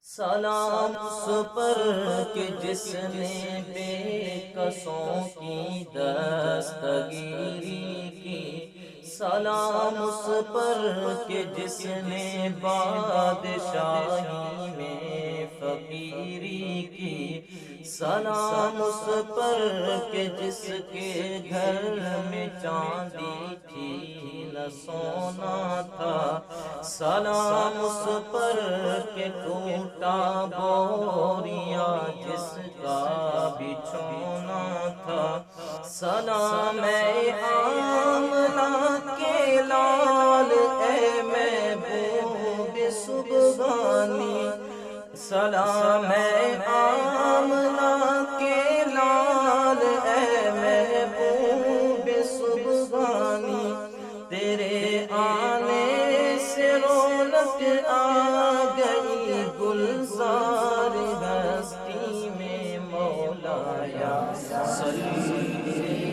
سلام اس پر کہ جس نے بے کسوں کی دستگیری کی، سلام اس پر کہ جس نے بادشاہی میں فقیری کی، سلام اس پر کہ جس کے گھر میں چاندی تھی نہ سونا تھا، سلام اس پر کہ ٹوٹا بوریا جس کا بچھونا تھا، سلام اے آمنہ کے لال اے محبوب سبحانی، سلام اے آمنہ کے لال اے محبوب سبحانی، تیرے آنے سے رونق آ گئی گلزار ہستی میں، مولایا صلی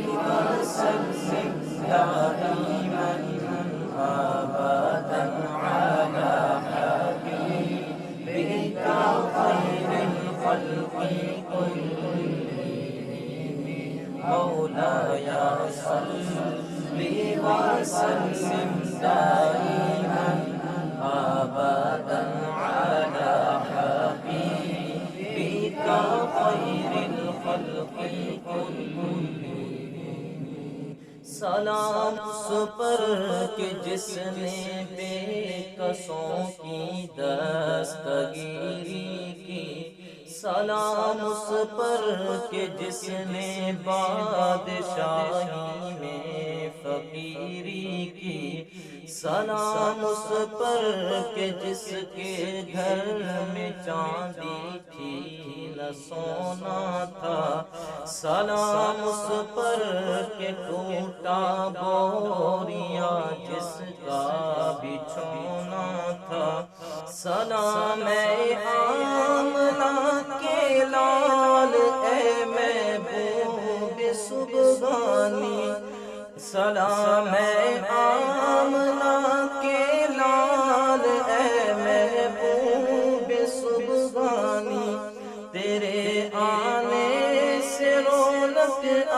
وسلم دائما ابدا علی حبیبک خیر الخلق کلہم، مولایا صلی وسلم دائما ابدا علی حبیبک خیر الخلق کلہم۔ سلام اس پر کہ جس نے بے کسوں کی دستگیری کی، سلام اس پر کہ جس نے بادشاہی میں فقیری کی، سلام اس پر کہ جس کے گھر میں چاندی تھی نہ سونا تھا، سلام اس پر کہ ٹوٹا بوریا جس کا بچھونا تھا، سلام اے آمنہ کے لال اے محبوب سبحانی، سلام اے آمنہ کے لال اے محبوب سبحانی، تیرے آنے سے رونق آ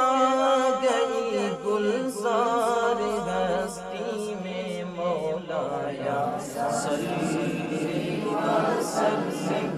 گئی گلزار ہستی میں، مولایا صلی وسلم